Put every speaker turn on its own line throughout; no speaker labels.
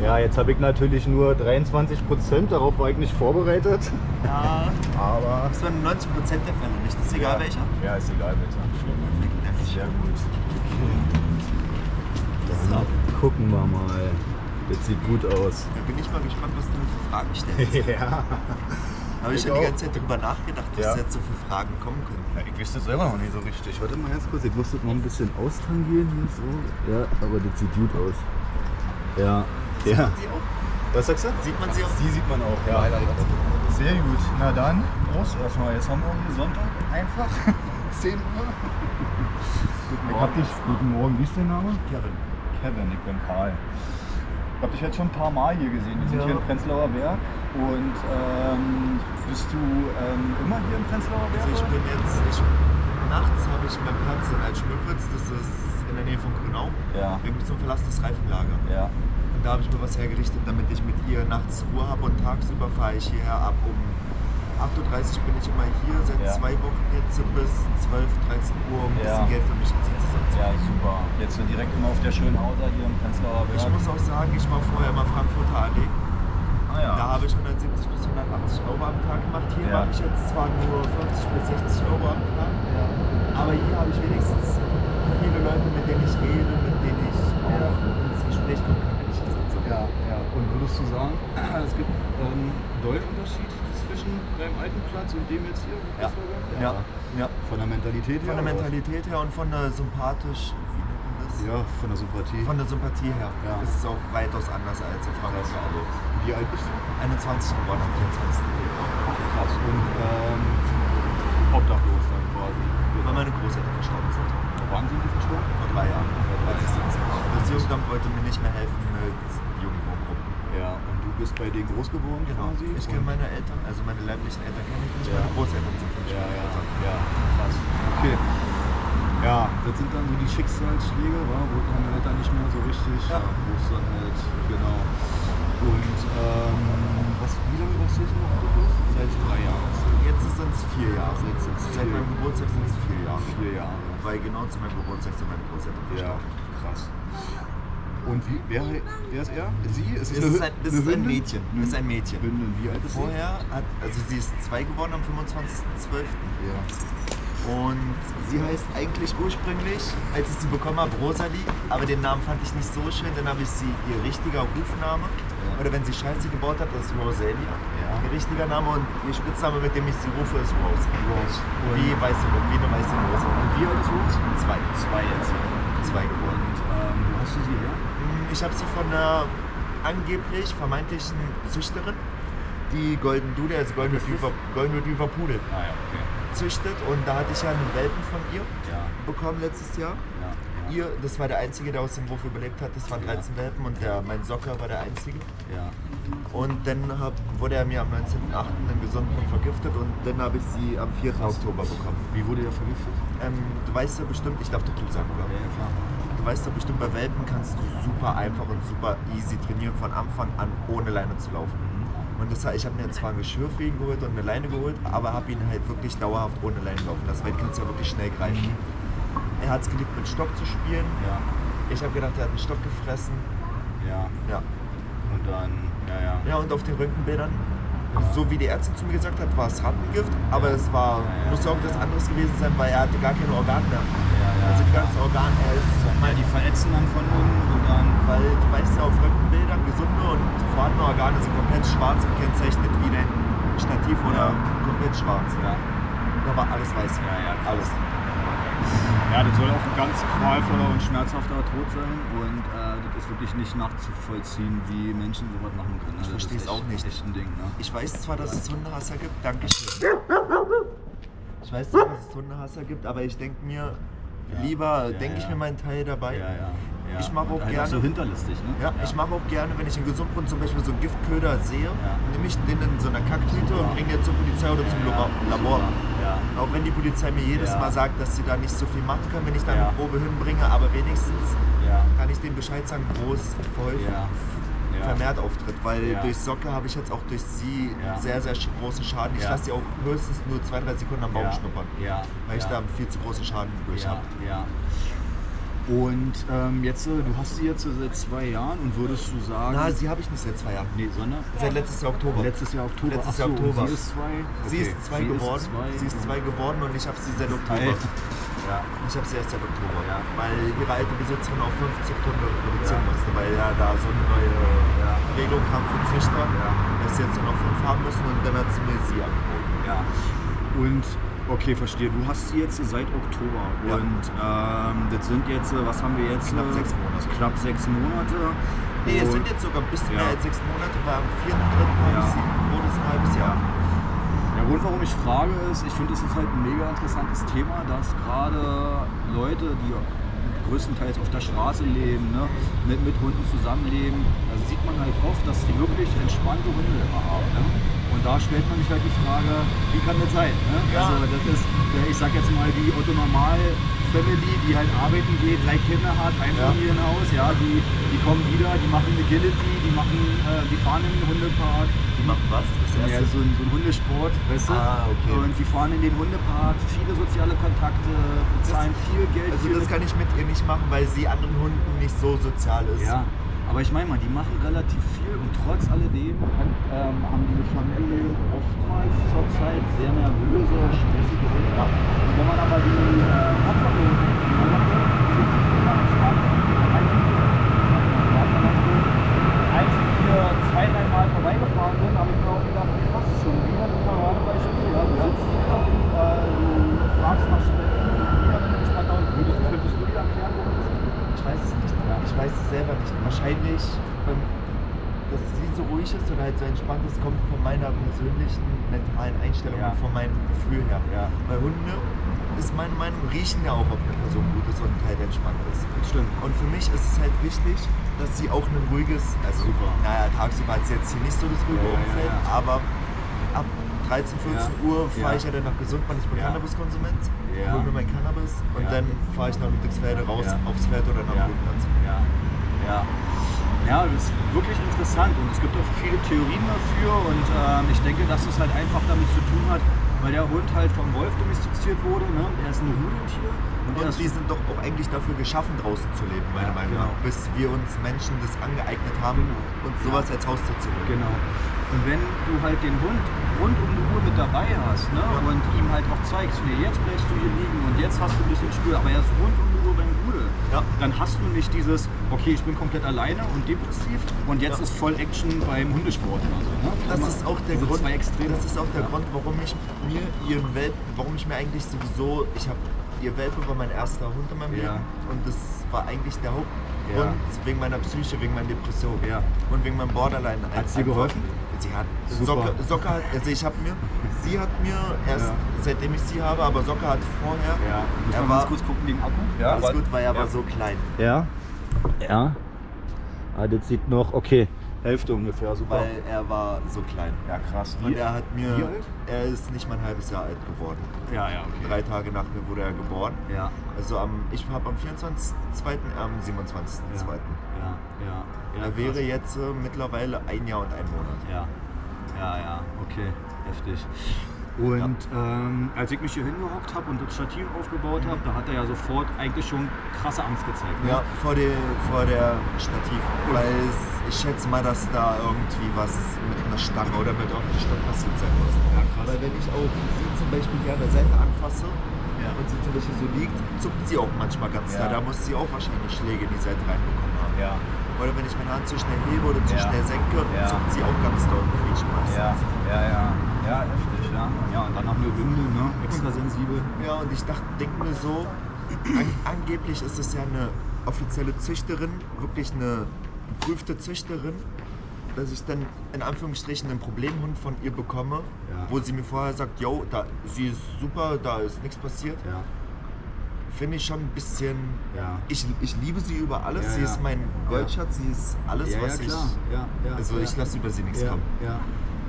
Ja, jetzt habe ich natürlich nur 23%, darauf war ich nicht vorbereitet.
Ja,
Aber
das waren 90% der Fälle nicht. Das ist egal
ja.
welcher?
Ja, ist egal welcher. Sehr gut. Okay. Dann gucken wir mal. Das sieht gut aus.
Da bin ich mal gespannt, was du mir für Fragen stellst.
Ja.
Habe ich
Ich
ja die
auch.
ganze Zeit darüber nachgedacht, was
Ja.
jetzt so für Fragen kommen können.
Ja, ich wüsste es selber noch nicht so richtig. Warte mal ganz kurz, ich muss das noch ein bisschen austangieren hier so. Ja, aber das sieht gut aus. Ja.
Sieht
Ja.
man sie auch?
Was sagst du?
Sieht man sie auch?
Die sieht man auch, ja. Sehr gut. Na dann, Prost erstmal. Jetzt haben wir hier Sonntag einfach. 10 Uhr. Ich hab dich, guten Morgen, wie ist dein Name?
Kevin.
Kevin, ich bin Karl. Ich habe dich jetzt schon ein paar Mal hier gesehen. Wir sind
Ja.
hier im Prenzlauer Berg. Und bist du immer hier im Prenzlauer Berg?
Also nachts habe ich meinen Platz in Altschmöckwitz, das ist in der Nähe von Grünau.
Ja.
Irgendwie zum Verlass des Reifenlager.
Ja.
Und da habe ich mir was hergerichtet, damit ich mit ihr nachts Ruhe habe und tagsüber fahre ich hierher ab. Um 8.30 Uhr bin ich immer hier, seit
Ja.
2 Wochen jetzt bis 12, 13 Uhr, um ein bisschen
Ja.
Geld für mich in die zusammenzuziehen.
Ja, super. Jetzt so direkt immer auf der Schönhauser hier im Prenzlauer Berg.
Ich muss auch sagen, ich war vorher immer Frankfurter Allee.
Ah ja.
Da habe ich 170 bis 180 Euro am Tag gemacht. Hier
Ja.
mache ich jetzt zwar nur 50 bis 60 Euro am Tag, aber hier habe ich wenigstens viele Leute, mit denen ich rede, mit denen ich auch ins Gespräch kommen kann, wenn ich hier sitze.
Ja, ja. Und würdest du sagen, es gibt einen deutlichen Unterschied zwischen deinem alten Platz und dem jetzt hier? im
Ja.
Prenzlauer Berg?
Ja. Ja.
Von der Mentalität her?
Von der
oder was?
Mentalität her und von der sympathisch, wie nennt man das?
Ja, von der Sympathie.
Von der Sympathie her
Ja.
ist es auch weitaus anders als in Frankfurt.
Wie alt bist du?
21 geworden am 24. Februar.
Krass. Und obdachlos dann quasi.
Weil meine Großeltern verstorben sind.
Wann sind die verstorben?
Vor 3 Jahren.
Vor 3 Jahren.
Das Jugendamt wollte mir nicht mehr helfen mit Jugendwohngruppen.
Ja, und du bist bei denen groß geworden quasi?
Ich kenne
Und-
meine Eltern, also meine leiblichen Eltern kenne ich nicht,
Ja.
meine Großeltern sind von
Ja, ja,
Eltern.
ja, krass. Okay. Ja, das sind dann so die Schicksalsschläge, wo kann man halt dann nicht mehr so richtig,
Ja.
wo es dann halt, genau. Und wie lange warst du jetzt noch obdachlos? Seit 3 Jahren.
Jetzt sind es 4 Jahre.
Jetzt sind's
Seit
4.
meinem Geburtstag sind es 4 Jahre.
4 Jahre.
Weil genau zu meinem Geburtstag sind meine Großeltern
Ja,
verstorben.
krass. Und wer ist er? Sie?
Das ist ein
Hündin?
Mädchen. Das ist ein Mädchen.
Hündin. Wie alt ist sie?
Also sie ist 2 geworden am 25.12.
Ja.
Und sie heißt eigentlich ursprünglich, als ich sie bekommen habe, Rosalie, aber den Namen fand ich nicht so schön, dann habe ich sie, ihr richtiger Rufname, oder wenn sie Scheiße gebaut hat, ist Rosalia, ihr richtiger Name, und ihr Spitzname, mit dem ich sie rufe, ist Rose.
Rose.
Wie eine weiße Rose.
Und wie alt ist Rose?
2.
2 jetzt.
2 geworden.
Und wo hast du sie her?
Ich habe sie von einer angeblich vermeintlichen Züchterin, die Golden Doodle, also Golden Retriever Pudel,
Okay.
züchtet, und da hatte ich ja einen Welpen von ihr
Ja.
bekommen letztes Jahr.
Ja.
Das war der einzige, der aus dem Wurf überlebt hat. Das waren 13 Welpen, und mein Socker war der einzige.
Ja.
Und dann wurde er mir am 19.08. einen gesunden Hund vergiftet, und dann habe ich sie am 4. Oktober bekommen.
Wie wurde der vergiftet?
Du weißt ja bestimmt, ich darf doch du sagen, oder?
Ja, klar.
Du weißt ja bestimmt, bei Welpen kannst du super einfach und super easy trainieren, von Anfang an ohne Leine zu laufen. Und ich habe mir jetzt zwar ein Geschirr für ihn geholt und eine Leine geholt, aber habe ihn halt wirklich dauerhaft ohne Leine laufen lassen, weil du kannst ja wirklich schnell greifen. Er hat es geliebt, mit Stock zu spielen.
Ja.
Ich habe gedacht, er hat einen Stock gefressen.
Ja.
Ja.
Und dann,
Ja, und auf den Röntgenbildern, so wie die Ärztin zu mir gesagt hat, war es Rattengift, aber es war, muss ja auch das anderes gewesen sein, weil er hatte gar keine Organe mehr. Also die ganzen Organe, er ist,
Mal die verletzen dann von unten und dann.
weil du weißt ja, auf Röntgenbildern gesunde und vorhandene Organe sind komplett schwarz und kennzeichnet wie dein Stativ oder komplett schwarz.
Ja.
Da war alles weiß.
Ja,
alles.
Ja, das soll auch ein ganz qualvoller und schmerzhafter Tod sein, und das ist wirklich nicht nachzuvollziehen, wie Menschen sowas machen können.
Ich verstehe es auch nicht.
Echt ein Ding, ne?
Ich weiß zwar, dass es Hundehasser gibt, Dankeschön. Ich weiß zwar, dass es Hundehasser gibt, aber ich denke mir, lieber denke ich mir meinen Teil dabei.
Ja.
Ich mache auch
halt
gerne.
so hinterlistig, ne?
Ja, ich mache auch gerne, wenn ich in Gesundbrunnen zum Beispiel so einen Giftköder sehe,
Ja.
nehme ich den in so einer Kacktüte und bringe den zur Polizei oder zum Labor.
Ja.
Auch wenn die Polizei mir jedes
Ja.
Mal sagt, dass sie da nicht so viel machen können, wenn ich da
Ja.
eine Probe hinbringe, aber wenigstens
Ja.
kann ich denen Bescheid sagen, wo es vermehrt auftritt, weil durch Socke habe ich jetzt auch durch sie sehr, sehr großen Schaden. Ich lasse sie auch höchstens nur 2-3 Sekunden am Baum schnuppern, weil ich da einen viel zu großen Schaden durch habe.
Und jetzt, du hast sie jetzt seit 2 Jahren und würdest du sagen...
Na, sie habe ich nicht seit 2 Jahren.
Nee, sondern?
Seit letztes Jahr Oktober.
Letztes Jahr Oktober.
Letztes Jahr Oktober.
Sie ist 2? Okay.
Sie ist 2 geworden. Sie ist 2 geworden und ich habe sie seit Oktober.
Ja.
Ich habe sie erst seit Oktober.
Ja.
Weil ihre alte Besitzerin auf 50 Hunde reduzieren musste, weil ja da so eine neue Regelung kam für Züchter, dass sie jetzt nur noch 5 haben müssen und dann hat sie mir sie angeboten.
Ja. Und okay, verstehe. Du hast sie jetzt seit Oktober und das sind jetzt, was haben wir jetzt?
Knapp 6 Monate.
Knapp 6 Monate.
Nee, es sind jetzt sogar ein bisschen mehr als 6 Monate, weil am 4.3. habe ich sie, wurde es ein halbes Jahr.
Der Grund, warum ich frage, ist, ich finde, es ist halt ein mega interessantes Thema, dass gerade Leute, die größtenteils auf der Straße leben, ne, mit Hunden zusammenleben, da sieht man halt oft, dass die wirklich entspannte Hunde immer haben. Ne? Und da stellt man sich halt die Frage, wie kann das sein? Ne?
Ja.
Also das ist, ich sag jetzt mal, die Otto-Normal-Family, die halt arbeiten geht, 3 Kinder hat, ein Familienhaus, die kommen wieder, die machen Agility, die fahren in den Hundepark.
Die machen was?
Ja, so ein Hundesport, weißt du?
Okay.
Und die fahren in den Hundepark, viele soziale Kontakte, bezahlen viel Geld.
Also das kann ich mit ihr nicht machen, weil sie anderen Hunden nicht so sozial ist.
Ja, aber ich meine mal, die machen relativ viel und trotz alledem haben diese Familien oftmals zurzeit sehr nervöse, stressige Hunde. Und wenn man aber die Abwandlung als ich hier 2-3 Mal vorbeigefahren bin, habe ich mir auch gedacht, krass, schon wieder ein Paradebeispiel. Ja, du sitzt hier, du fragst nach Spenden, wieder ein entspannter Hund. Könntest du dir erklären, warum das ist?
Ich weiß es nicht. Ich weiß es selber nicht. Wahrscheinlich, dass sie so ruhig ist oder halt so entspannt ist, kommt von meiner persönlichen mentalen Einstellung und von meinem Gefühl her.
Ja.
Weil Hunde, ist meine Meinung, riechen ja auch, ob eine Person gut ist und halt entspannt ist.
Stimmt.
Und für mich ist es halt wichtig, dass sie auch ein ruhiges, also tagsüber hat sie jetzt hier nicht so das ruhige Umfeld, aber ab 13, 14 Uhr fahre ich ja dann nach Gesundmann, ich bin Cannabiskonsument, hole mir mein Cannabis und dann fahre ich nach Ludwigsfelde raus aufs Feld oder nach Rudplatz.
Ja, das ist wirklich interessant und es gibt auch viele Theorien dafür und ich denke, dass es halt einfach damit zu tun hat, weil der Hund halt vom Wolf domestiziert wurde, ne? Er ist ein Rudeltier.
Und die sind doch auch eigentlich dafür geschaffen, draußen zu leben, meiner Meinung nach. Bis wir uns Menschen das angeeignet haben, uns sowas als Haustier zu holen.
Genau. Und wenn du halt den Hund rund um die Uhr mit dabei hast, ne? Und ihm halt auch zeigst, nee, jetzt bleibst du hier liegen und jetzt hast du ein bisschen Spür, aber er ist rund um die Uhr beim Rudel, dann hast du nicht dieses, okay, ich bin komplett alleine und depressiv und jetzt ist voll Action beim Hundesport oder so. Ne?
Das ist auch der Grund,
Grund,
warum ich mir eigentlich sowieso, ihr Welpe war mein erster Hund in meinem Leben und das war eigentlich der Hauptgrund wegen meiner Psyche, wegen meiner Depression und wegen meinem Borderline.
Hat sie geholfen?
Sie hat Socke, also sie hat mir erst seitdem ich sie habe, aber Socke hat vorher.
Ja, muss man ganz kurz gucken wegen Akku.
Ja, alles gut, weil er war so klein.
Ja. Ah, das sieht noch, okay, Hälfte ungefähr, super.
Weil er war so klein.
Ja, krass.
Und er hat mir,
Wie alt?
er ist nicht mal ein halbes Jahr alt geworden.
Ja, okay.
3 Tage nach mir wurde er geboren.
Ja.
Also ich habe am 24.02., am 27.02.
Ja,
Er wäre jetzt mittlerweile 1 Jahr und 1 Monat.
Ja, okay, heftig. Und als ich mich hier hingehockt habe und das Stativ aufgebaut habe, da hat er ja sofort eigentlich schon krasse Angst gezeigt. Ne?
Ja, vor der Stativ. Weil ich schätze mal, dass da irgendwie was mit einer Stange oder mit irgendeinem Stock passiert sein muss.
Ja, krass.
Weil wenn ich auch sie zum Beispiel hier an der Seite anfasse und sie zum Beispiel so liegt, zuckt sie auch manchmal ganz da. Da muss sie auch wahrscheinlich Schläge in die Seite reinbekommen haben.
Ja.
Oder wenn ich meine Hand zu schnell hebe oder zu schnell senke, zuckt sie auch ganz doll und quietscht meistens.
Ja, heftig, ja. Und dann noch eine Winde, ne? Extra sensibel.
Ja, und ich denke mir so, angeblich ist es ja eine offizielle Züchterin, wirklich eine geprüfte Züchterin, dass ich dann in Anführungsstrichen einen Problemhund von ihr bekomme, wo sie mir vorher sagt, yo, sie ist super, da ist nichts passiert.
Ja.
Finde ich schon ein bisschen.
Ja.
Ich liebe sie über alles. Sie ist mein Goldschatz, sie ist alles, was ich. Also ich lasse über sie nichts kommen.
Ja.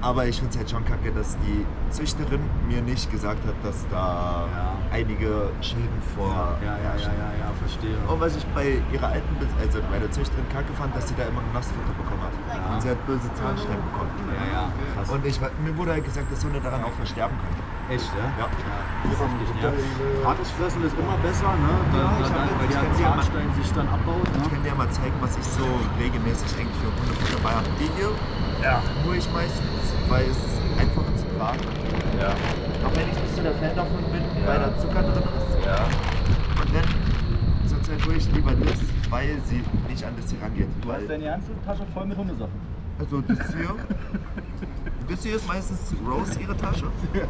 Aber ich finde es halt schon kacke, dass die Züchterin mir nicht gesagt hat, dass da einige Schäden vorherrschen.
Ja, verstehe.
Und was ich bei ihrer bei der Züchterin kacke fand, dass sie da immer Nassfutter bekommen hat. Und sie hat böse Zahnsteine bekommen.
Ja, krass.
Und mir wurde halt gesagt, dass Hunde daran auch versterben können.
Echt, ja?
Ja.
Das ist nicht, ja. Hartes Fressen ist immer besser, ne? Weil der Zahnstein sich dann abbaut.
Ich
Ne?
kann dir mal zeigen, was ich so regelmäßig eigentlich für Hundefutter dabei habe. Die hier hole ich meistens, weil es ist einfacher zu tragen.
Ja.
Auch wenn ich nicht so der Fan davon bin, weil da Zucker drin ist.
Ja.
Und dann zurzeit hole ich lieber das, weil sie nicht an das hier rangeht.
Du hast deine ganze Tasche voll mit Hundesachen.
Also das hier ist meistens Rose ihre Tasche.
Ja.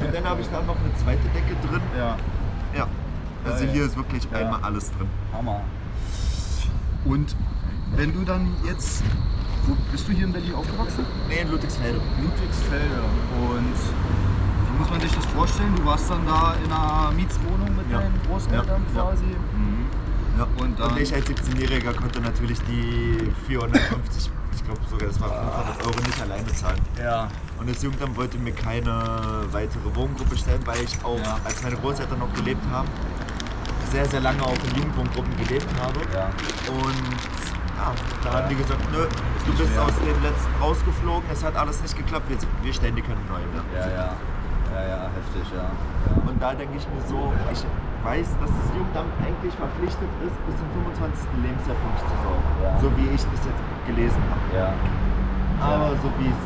Und dann habe ich da noch eine zweite Decke drin.
Ja.
Ja. Also
Geil.
hier ist wirklich einmal alles drin.
Hammer. Und wenn du dann jetzt, wo bist du hier in Berlin aufgewachsen?
Nee, in Ludwigsfelde.
Ludwigsfelde. Und wie muss man sich das vorstellen? Du warst dann da in einer Mietswohnung mit
Ja.
deinen Großeltern
Ja.
quasi.
Ja.
Und dann-
ich als 17-Jähriger konnte natürlich die 450, ich glaube sogar das war 500 Euro nicht alleine zahlen.
Ja.
Und das Jugendamt wollte mir keine weitere Wohngruppe stellen, weil ich auch,
Ja.
als meine Großeltern noch gelebt haben, sehr, sehr lange auch in Jugendwohngruppen gelebt habe.
Ja.
Und ja, da haben die gesagt, nö, du bist
mehr.
aus den letzten rausgeflogen, es hat alles nicht geklappt, wir stellen dir keine neue mehr.
Ja, heftig, ja.
Und da denke ich mir so, ich weiß, dass das Jugendamt eigentlich verpflichtet ist, bis zum 25. Lebensjahr für mich zu sorgen.
Ja.
So wie ich das jetzt gelesen habe.
Ja.
Aber so wie es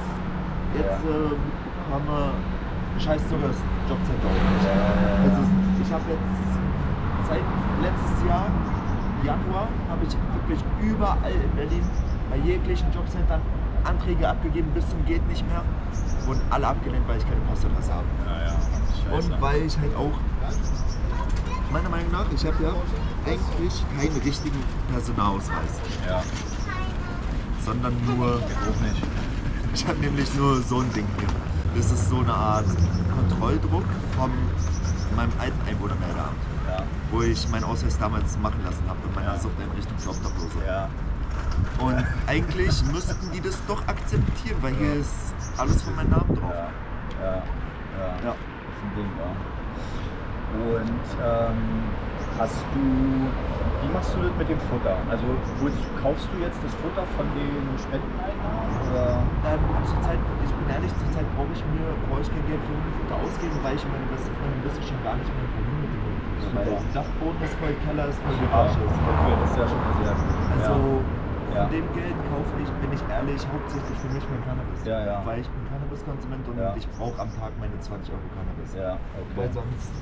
jetzt bekomme, scheißt sogar das Jobcenter auf mich. Also ich habe jetzt seit letztes Jahr, Januar, habe ich wirklich überall in Berlin bei jeglichen Jobcentern Anträge abgegeben bis zum geht nicht mehr. Wurden alle abgelehnt, weil ich keine Postadresse habe. Und weil ich halt auch, meiner Meinung nach, ich habe ja eigentlich keinen richtigen Personalausweis,
Ja.
sondern nur,
Auch nicht.
ich habe nämlich nur so ein Ding hier. Das ist so eine Art Kontrolldruck von meinem alten Einwohnermeldeamt,
Ja.
wo ich meinen Ausweis damals machen lassen habe in meiner Suchteinrichtung für Obdachlose.
Ja.
Und eigentlich müssten die das doch akzeptieren, weil hier ist alles von meinem Namen drauf.
Ja.
Ja.
Das ist ein Ding, ja. Und wie machst du das mit dem Futter? Also kaufst du jetzt das Futter von den Spendeneinnahmen? Oder?
Zurzeit, ich bin ehrlich, zurzeit brauche ich kein Geld für Hundefutter ausgeben, weil ich und meine beste Freundin wissen schon gar nicht mehr, wohin mit dem Hundefutter. Weil
Super.
Dachboden ist voll, Keller ist voll, Garage ist voll.
Okay, das ist ja schon sehr gut.
Also
Ja.
von dem Geld kaufe ich, bin ich ehrlich, hauptsächlich für mich mein Cannabis.
Ja.
Weil ich bin Cannabiskonsument und
Ja.
ich brauche am Tag meine 20 Euro Cannabis.
Ja,
Weil
okay.
sonst,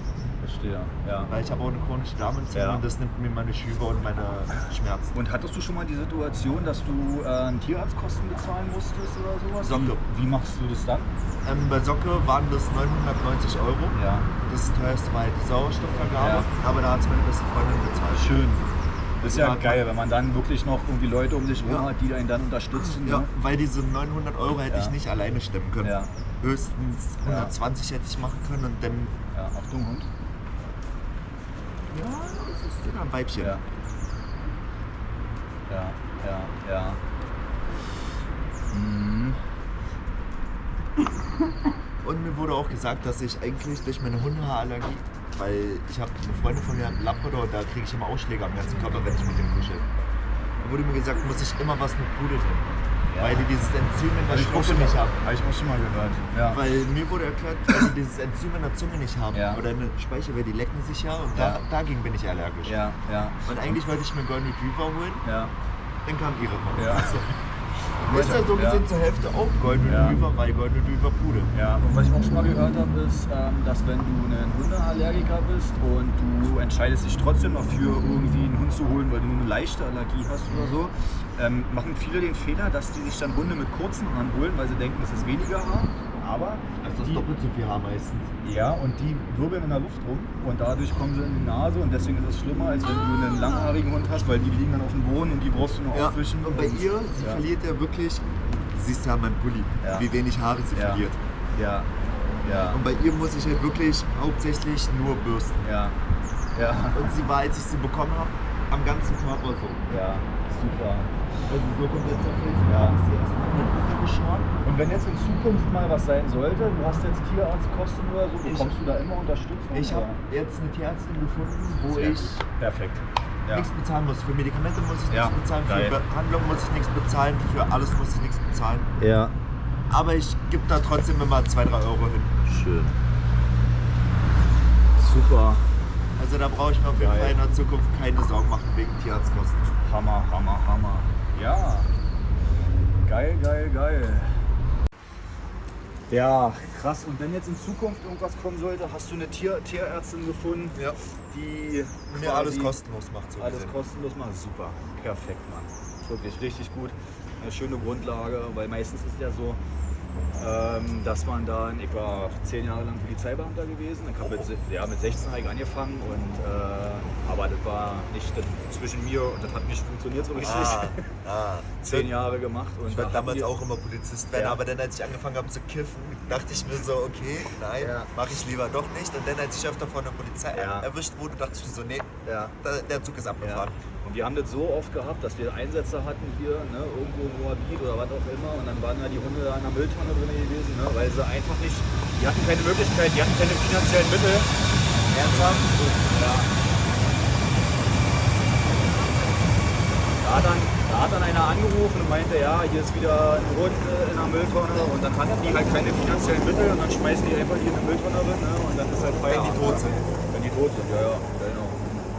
Verstehe. Ja.
weil ich habe auch eine chronische Darmentzündung
Ja.
und das nimmt mir meine Schübe und meine Schmerzen.
Und hattest du schon mal die Situation, dass du einen Tierarztkosten bezahlen musstest oder sowas?
Socke.
Wie machst du das dann?
Bei Socke waren das 990 Euro.
Ja.
Das teuerste war halt die Sauerstoffvergabe,
Ja.
aber da hat es meine beste Freundin bezahlt.
Schön. Das ist ja
Ja,
geil, wenn man dann wirklich noch irgendwie Leute um sich herum
Ja.
hat, die einen dann unterstützen.
Ja,
Ne?
weil diese 900 Euro hätte
Ja.
ich nicht alleine stemmen können.
Ja.
Höchstens 120 hätte ich machen können und dann,
Ja, Achtung, Hund.
ja, das ist sogar ein Weibchen.
Ja. Ja. Mhm.
Und mir wurde auch gesagt, dass ich eigentlich durch meine Hundehaarallergie, weil ich habe eine Freundin von mir hat einen Labrador und da kriege ich immer Ausschläge am ganzen Körper, wenn ich mit dem kuschel. Da wurde mir gesagt, muss ich immer was mit Pudel trinken.
Ja.
Weil die dieses Enzym in der
Hab ich auch
Schnuppe nicht haben.
Habe ich auch schon mal gehört. Ja.
Weil mir wurde erklärt, dass sie dieses Enzym in der Zunge nicht haben.
Ja.
Oder in der Speichel, weil die lecken sich ja und
Ja.
dagegen bin ich allergisch.
Ja.
Und eigentlich wollte ich mir einen Golden Retriever holen,
Ja.
dann kam ihre raus.
Ja.
Ist ja so gesehen zur Hälfte auch Golden
Ja.
Retriever, weil Golden Retriever Pudel.
Ja, und was ich auch schon mal gehört habe, ist, dass wenn du ein Hundeallergiker bist und du entscheidest dich trotzdem dafür, irgendwie einen Hund zu holen, weil du nur eine leichte Allergie hast oder so, machen viele den Fehler, dass die sich dann Hunde mit kurzen Haaren holen, weil sie denken, es ist weniger Haar. Aber
Also das
die,
ist doppelt so viel Haar meistens.
ja, und die wirbeln in der Luft rum und dadurch kommen sie in die Nase und deswegen ist es schlimmer, als wenn du einen langhaarigen Hund hast, weil die liegen dann auf dem Boden und die brauchst du nur
Ja,
aufwischen.
und bei ihr, sie
ja.
verliert ja wirklich, siehst du ja an meinem Pulli,
Ja.
wie wenig Haare sie
Ja.
verliert.
Ja,
Und bei ihr muss ich halt wirklich hauptsächlich nur bürsten.
ja.
Und sie war, als ich sie bekommen habe, am ganzen Körper so.
Ja, super.
Also so komplett zerfällt.
Ja.
Ist sie erstmal runtergeschoren.
Und wenn jetzt in Zukunft mal was sein sollte, du hast jetzt Tierarztkosten oder so, bekommst du da immer Unterstützung?
Ich habe
oder?
jetzt eine Tierärztin gefunden, wo
Sehr
ich
gut. Perfekt. Ja.
nichts bezahlen muss. Für Medikamente muss ich
Ja,
nichts bezahlen,
geil.
für Behandlung muss ich nichts bezahlen, für alles muss ich nichts bezahlen.
Ja.
Aber ich gebe da trotzdem immer 2-3 Euro hin.
Schön. Super.
Also da brauche ich mir auf jeden Fall in der Zukunft keine Sorgen machen wegen Tierarztkosten.
Hammer. Ja. Geil. Ja, krass. Und wenn jetzt in Zukunft irgendwas kommen sollte, hast du eine Tierärztin gefunden,
Ja.
die
Mir alles kostenlos macht. So
alles
gesehen.
kostenlos macht? Super. Perfekt, Mann. Wirklich richtig gut. Eine schöne Grundlage, weil meistens ist es ja so, dass man dann, ich war 10 Jahre lang Polizeibeamter gewesen, ich habe mit 16 habe ich angefangen aber das war nicht das zwischen mir und das hat nicht funktioniert so richtig. 10 Jahre gemacht und
Ich wollte damals auch immer Polizist werden,
Ja.
aber dann, als ich angefangen habe zu kiffen, dachte ich mir so, okay, nein,
Ja.
mache ich lieber doch nicht. Und dann, als ich öfter von der Polizei
Ja.
erwischt wurde, dachte ich mir so, nee,
Ja.
der Zug ist
Ja.
abgefahren.
Und wir haben das so oft gehabt, dass wir Einsätze hatten hier, ne, irgendwo im Moabit oder was auch immer. Und dann waren ja die Hunde da in der Mülltonne drin gewesen, ne, weil sie einfach nicht, die hatten keine Möglichkeit, die hatten keine finanziellen Mittel.
Ernsthaft?
Ja. Da hat dann einer angerufen und meinte, ja, hier ist wieder ein Hund in der Mülltonne. Und dann hatten die halt keine finanziellen Mittel und dann schmeißen die einfach hier in eine Mülltonne rein, ne, und dann ist halt Feierabend.
Wenn die tot sind.
Wenn die tot sind, ja, genau.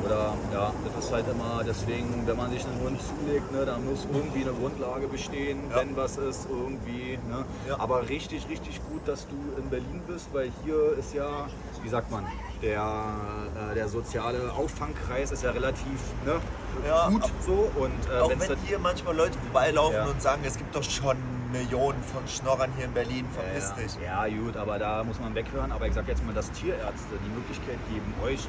Oder ja, das ist halt immer, deswegen, wenn man sich einen Hund zulegt, ne, da muss irgendwie eine Grundlage bestehen,
Ja.
wenn was ist, irgendwie. Ne?
Ja.
Aber richtig gut, dass du in Berlin bist, weil hier ist ja, wie sagt man, der soziale Auffangkreis ist ja relativ
Ja,
gut so. Und
Auch
wenn's
wenn hier manchmal Leute vorbeilaufen
Ja.
und sagen, es gibt doch schon Millionen von Schnorrern hier in Berlin, verpiss dich.
Ja, gut, aber da muss man weghören. Aber ich sag jetzt mal, dass Tierärzte die Möglichkeit geben, euch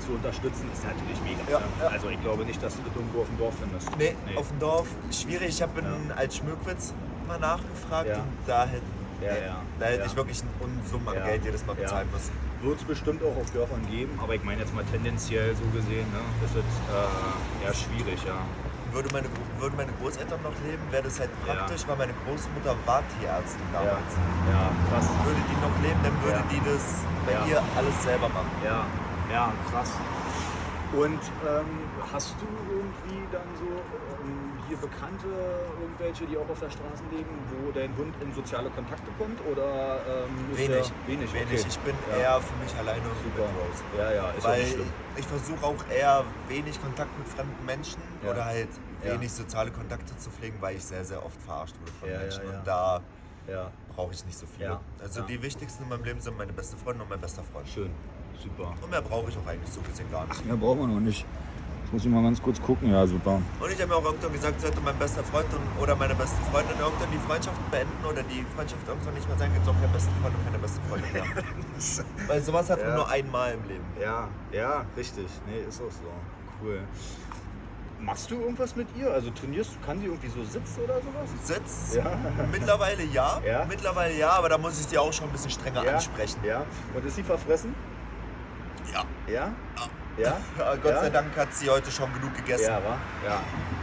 zu unterstützen, ist natürlich mega.
Ja,
Ne?
ja.
Also ich glaube nicht, dass du das irgendwo auf dem Dorf findest.
Nee, auf dem Dorf schwierig. Ich habe
Ja.
als Schmöckwitz mal nachgefragt
Ja.
und da hätte
Ja.
ich wirklich einen Unsummen an
Ja.
Geld jedes Mal
Ja.
bezahlen müssen.
Wird es bestimmt auch auf Dörfern geben, aber ich meine jetzt mal tendenziell so gesehen, ne, ist es eher schwierig, ja.
Würden meine Großeltern noch leben, wäre das halt praktisch, weil meine Großmutter war Tierärztin damals.
Ja, krass.
Würde die noch leben, dann würde
Ja.
die das bei
Ja.
ihr alles selber machen.
Ja, krass. Und hast du irgendwie dann so hier Bekannte, irgendwelche, die auch auf der Straße leben, wo dein Hund in soziale Kontakte kommt? Oder ist
Wenig.
Wenig. Okay.
Ich bin
Ja.
eher für mich alleine und
Super.
mit Rose.
Ja, ist auch
Weil
nicht schlimm.
ich versuche auch eher wenig Kontakt mit fremden Menschen
Ja.
oder halt
Ja.
wenig soziale Kontakte zu pflegen, weil ich sehr, sehr oft verarscht wurde von
Ja,
Menschen.
ja, ja.
Und da
Ja,
brauche ich nicht so viele.
Ja.
Also
Ja.
die wichtigsten in meinem Leben sind meine beste Freundin und mein bester Freund.
schön. Super.
Und mehr brauche ich auch eigentlich so gesehen gar nicht.
Mehr brauchen wir noch nicht. Jetzt muss ich mal ganz kurz gucken. Ja, super.
Und ich habe mir auch irgendwann gesagt, sollte mein bester Freund oder meine beste Freundin irgendwann die Freundschaft beenden oder die Freundschaft irgendwann nicht mehr sein, gibt es auch keinen besten Freund und keine beste Freundin mehr. Weil sowas hat man
Ja.
nur einmal im Leben.
Ja, richtig. Nee, ist auch so. Cool. Machst du irgendwas mit ihr? Also trainierst du, kann sie irgendwie so sitzen oder sowas?
Sitz?
Ja.
Mittlerweile ja.
Ja?
Mittlerweile ja, aber da muss ich sie auch schon ein bisschen strenger ansprechen.
Ja. Und ist sie verfressen?
Ja.
Ja? Ja?
Ja, Gott sei Dank hat sie heute schon genug gegessen.
Ja, wa?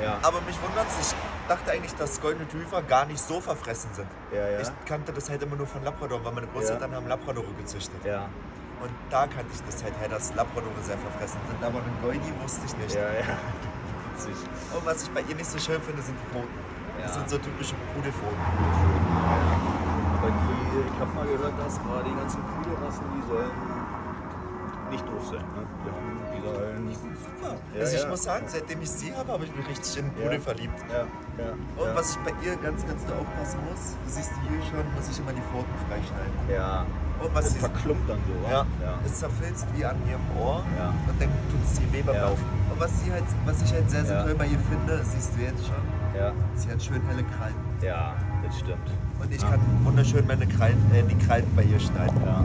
Ja.
Aber mich wundert es, ich dachte eigentlich, dass Golden Retriever gar nicht so verfressen sind.
Ja.
Ich kannte das halt immer nur von Labrador, weil meine Großeltern haben Labradore gezüchtet.
Ja.
Und da kannte ich das halt her, dass Labradore sehr verfressen sind. Aber den Goldie wusste ich nicht.
Ja. Witzig.
Und was ich bei ihr nicht so schön finde, sind die Pfoten.
Ja.
Das sind so typische Pudelpfoten.
Aber ich habe mal gehört, dass die ganzen Pudelrassen, die sollen nicht doof sein. Ne? Die sollen
Super.
Ja,
Also ich
ja.
muss sagen, seitdem ich sie habe, habe ich mich richtig in Pudel verliebt.
Ja.
Und was ich bei ihr ganz da aufpassen muss, du siehst hier schon, muss ich immer die Pfoten freischneiden.
Ja.
Und was
Das
sie
verklumpt dann so, wa?
ja, es zerfilzt wie an ihrem Ohr
Ja.
und dann tut es die Weh beim
Ja.
Laufen. Und was ich halt sehr, sehr
Ja.
toll bei ihr finde, siehst du jetzt schon,
Ja.
sie hat schön helle Krallen.
Ja, das stimmt.
Und ich kann wunderschön die Krallen bei ihr schneiden.
Ja.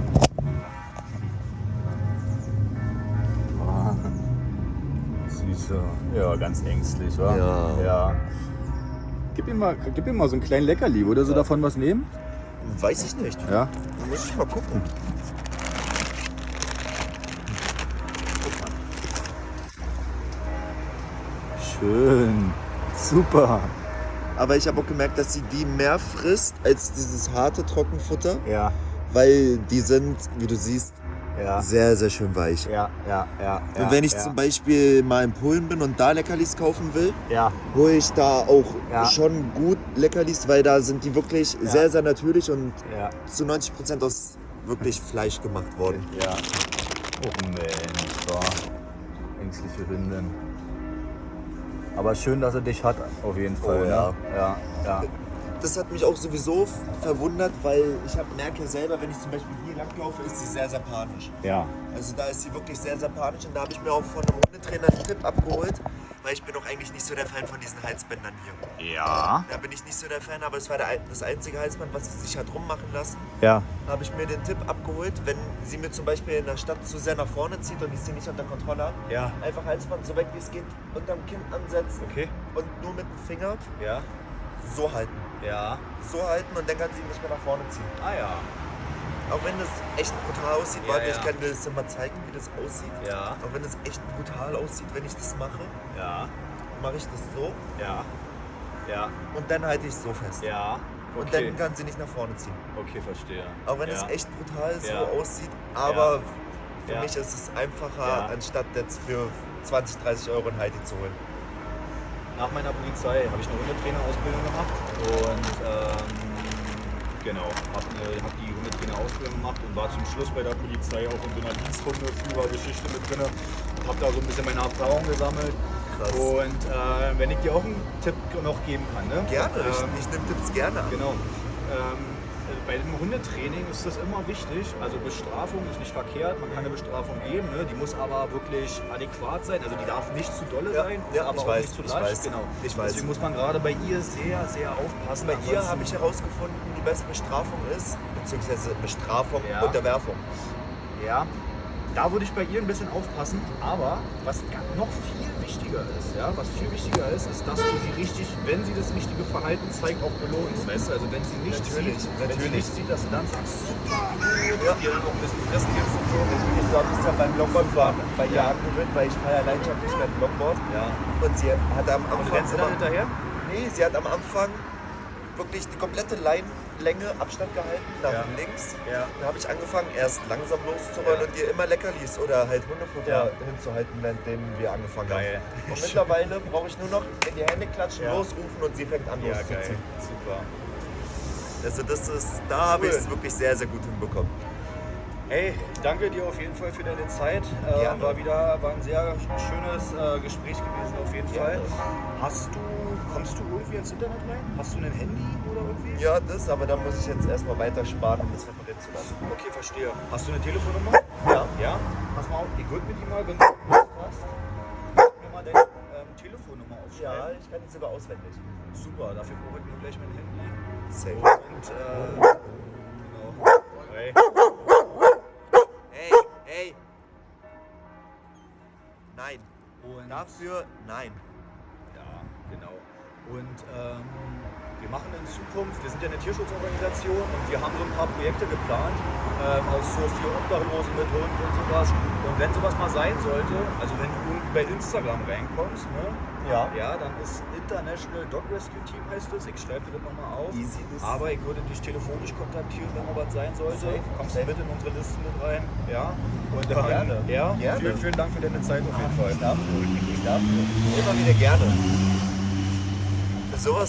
Süße. Ja, ganz ängstlich, wa?
Ja.
Gib ihm mal so einen kleinen Leckerli. Würde sie davon was nehmen?
Weiß ich nicht.
Ja.
Muss ich mal gucken.
Schön. Super.
Aber ich habe auch gemerkt, dass sie die mehr frisst als dieses harte Trockenfutter,
Ja.
weil die sind, wie du siehst,
Ja.
sehr, sehr schön weich.
Ja.
Und wenn ich zum Beispiel mal in Polen bin und da Leckerlis kaufen will,
Ja.
hole ich da auch
Ja.
schon gut Leckerlis, weil da sind die wirklich sehr, sehr natürlich und
Ja.
zu 90% aus wirklich Fleisch gemacht worden.
Ja. Oh Mensch, war ängstliche Hündin. Aber schön, dass er dich hat, auf jeden Fall.
Oh, ja.
Ne? Ja, ja.
Das hat mich auch sowieso verwundert, weil ich merke ja selber, wenn ich zum Beispiel hier langlaufe, ist sie sehr, sehr panisch.
Ja.
Also da ist sie wirklich sehr, sehr panisch und da habe ich mir auch von einem Hundetrainer einen Tipp abgeholt, weil ich bin auch eigentlich nicht so der Fan von diesen Halsbändern hier.
Ja.
Da bin ich nicht so der Fan, aber es war das einzige Halsband, was sie sich hat rummachen lassen.
Ja.
Da habe ich mir den Tipp abgeholt, wenn sie mir zum Beispiel in der Stadt zu sehr nach vorne zieht und ich sie nicht unter Kontrolle habe,
Ja.
einfach Halsband so weg wie es geht unterm Kinn ansetzen
Okay.
und nur mit dem Finger
Ja.
so halten.
Ja.
So halten und dann kann sie nicht mehr nach vorne ziehen.
Ah ja.
Auch wenn das echt brutal aussieht,
Ja,
warte,
ja.
ich kann dir das immer zeigen, wie das aussieht.
Ja.
Auch wenn das echt brutal aussieht, wenn ich das mache,
Ja.
mache ich das so
Ja. Ja.
und dann halte ich es so fest.
Ja.
Und dann kann sie nicht nach vorne ziehen.
Okay, verstehe.
Auch wenn
ja.
es echt brutal
Ja.
so aussieht, aber für
Ja.
mich ist es einfacher,
Ja.
anstatt jetzt für 20, 30 Euro ein Heidi zu holen.
Nach meiner Polizei habe ich eine Hundetrainerausbildung gemacht und genau, habe die Hundetrainerausbildung gemacht und war zum Schluss bei der Polizei auch in so einer Diensthundeführergeschichte mit drin und habe da so ein bisschen meine Erfahrung gesammelt.
Krass.
Und wenn ich dir auch einen Tipp noch geben kann, ne?
Gerne, ich nehme Tipps gerne an.
Genau. Bei dem Hundetraining ist das immer wichtig. Also Bestrafung ist nicht verkehrt, man kann eine Bestrafung geben, ne? Die muss aber wirklich adäquat sein. Also die darf nicht zu dolle sein,
ja,
aber
ich
auch
weiß,
nicht zu
ich
leicht.
weiß,
Genau.
ich weiß.
Deswegen muss man gerade bei ihr sehr, sehr aufpassen.
Bei ihr
Ansonsten-
habe ich herausgefunden, die beste Bestrafung ist, beziehungsweise Bestrafung,
Ja.
Unterwerfung.
Ja, da würde ich bei ihr ein bisschen aufpassen. Aber was noch viel wichtiger ist, ja, was viel wichtiger ist, ist, dass du sie richtig, wenn sie das richtige Verhalten zeigt, auch belohnst. Weißt du, also wenn sie nicht
Natürlich,
sieht, wenn sie
natürlich.
nicht sieht, dass du dann sagst, super,
Ja.
ihr dann auch ein bisschen fressen jetzt und so.
Ich glaube, das ist ja beim Longboardfahren bei ihr angewöhnt, weil ich fahre ja leidenschaftlich mit dem Longboard.
Ja.
Und sie hat am
Und
Anfang
rennst du dann hinterher?
Nee, sie hat am Anfang wirklich die komplette Leinenlänge Abstand gehalten nach
Ja.
links.
Ja.
Da habe ich angefangen, erst langsam loszurollen
Ja.
und ihr immer Leckerlis oder halt Hundefutter
Ja.
hinzuhalten, währenddem wir angefangen
Geil.
haben. Und mittlerweile brauche ich nur noch in die Hände klatschen,
Ja.
losrufen und sie fängt an
Ja, geil.
loszuziehen.
Super.
Also das ist, da habe ich es
Cool.
wirklich sehr, sehr gut hinbekommen.
Hey, danke dir auf jeden Fall für deine Zeit.
Gerne.
War ein sehr schönes Gespräch gewesen auf jeden Fall. Kommst du irgendwie ins Internet rein? Hast du ein Handy oder irgendwie?
Ja, das, aber da muss ich jetzt erstmal weiter sparen, um das reparieren zu lassen.
Okay, verstehe. Hast du eine Telefonnummer?
Ja.
Ja? Pass mal auf, ich würde mir die mal, wenn du Lust hast, mir mal deine Telefonnummer
Ja,
aufschreiben.
ich kann es sogar auswendig.
Super, dafür brauche ich nur gleich mein Handy.
Safe.
Und, genau. Hey.
Hey, hey. Nein.
Und
Dafür nein.
ja, genau. Und wir machen in Zukunft, wir sind ja eine Tierschutzorganisation und wir haben so ein paar Projekte geplant, auch so für Obdachlose mit Hund und sowas. Und wenn sowas mal sein sollte, also wenn du irgendwie bei Instagram reinkommst, ne, ja, dann ist International Dog Rescue Team heißt es, ich schreibe dir das nochmal auf.
Easy, das-
Aber ich würde dich telefonisch kontaktieren, wenn mal was sein sollte.
Safe,
Kommst
safe.
du mit in unsere Liste mit rein? Ja. Und dann,
Gerne,
ja,
gerne.
Vielen Dank für deine Zeit auf jeden Fall.
Ich darf nur. Immer wieder gerne. Für sowas